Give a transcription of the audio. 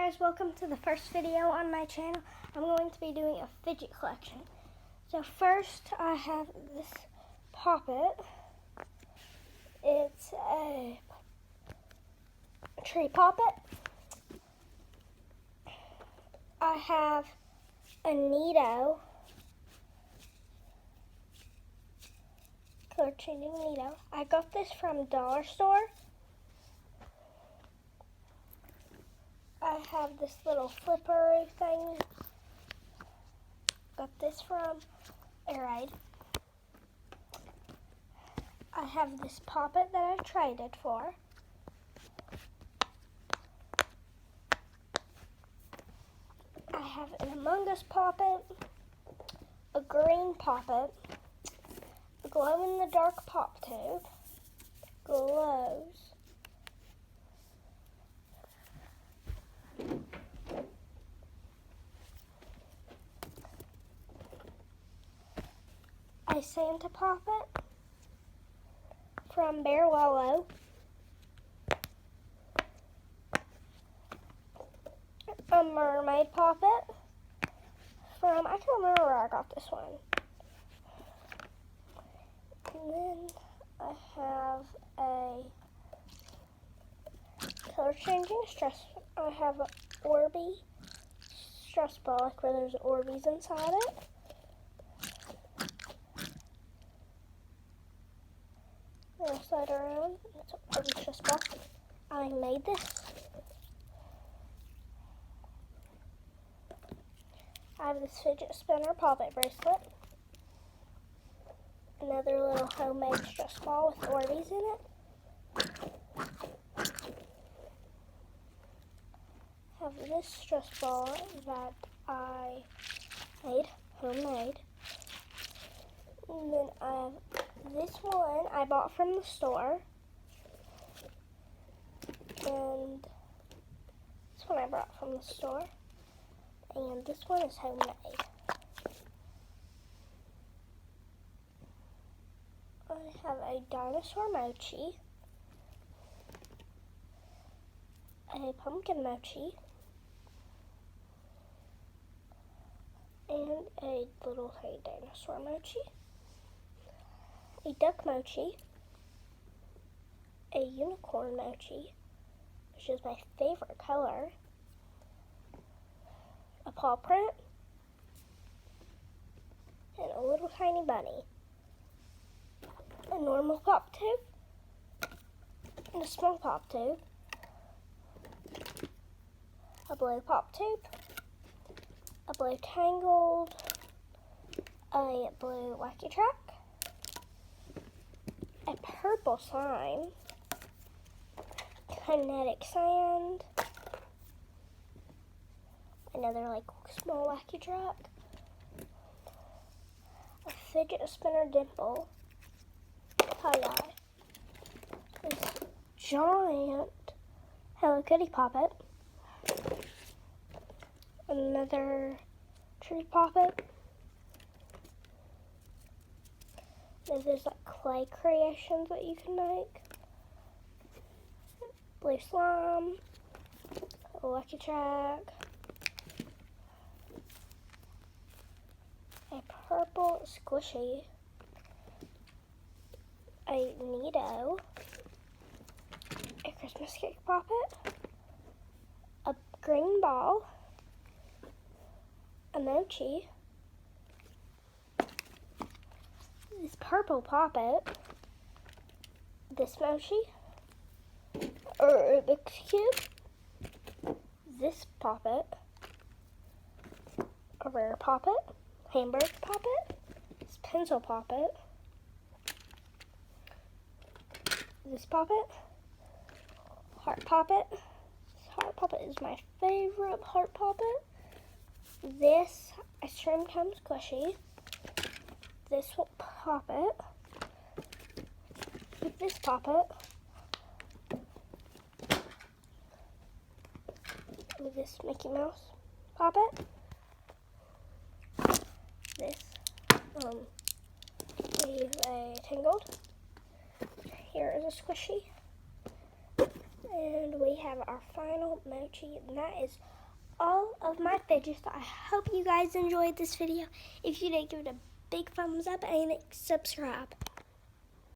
guys, welcome to the first video on my channel. I'm going to be doing a fidget collection. So first I have this poppet. It's a tree poppet. I have a Neato, color changing Neato. I got this from Dollar Store. I have this little flipper thing. Got this from Airide. I have this poppet that I traded for. I have an Among Us poppet, a green poppet, a glow-in-the-dark pop tube, glows, a Santa poppet from Bear Wallow, a mermaid poppet from, I can't remember where I got this one. And then I have a color changing stress. I have an Orby stress ball, like where there's Orbeez inside it. Then I slide around. It's an Orby stress ball. I made this. I have this fidget spinner poppet bracelet. Another little homemade stress ball with Orbeez in it. I have this stress ball that I made, homemade. And then I have this one I bought from the store. And this one I brought from the store. And this one is homemade. I have a dinosaur mochi, a pumpkin mochi, and a little tiny dinosaur mochi, a duck mochi, a unicorn mochi, which is my favorite color, a paw print, and a little tiny bunny. A normal pop tube, and a small pop tube, a blue pop tube, a blue tangled, a blue wacky track, a purple slime, kinetic sand, another like small wacky track, a fidget spinner dimple, tie-dye, this giant Hello Kitty poppet, another tree poppet. Then there's like clay creations that you can make, blue slime, a lucky track, a purple squishy, a Neato, a Christmas cake poppet, a green ball, a mochi, this purple poppet, this mochi, a Rubik's Cube, this poppet, a rare poppet, hamburger poppet, this pencil poppet, this poppet, heart poppet. This heart poppet is my favorite heart poppet. This ice cream cone squishy. This poppet. This poppet. This Mickey Mouse poppet. This is a tangled. Here is a squishy. And we have our final mochi, and that is all of my fidgets. I hope you guys enjoyed this video. If you did, give it a big thumbs up and subscribe.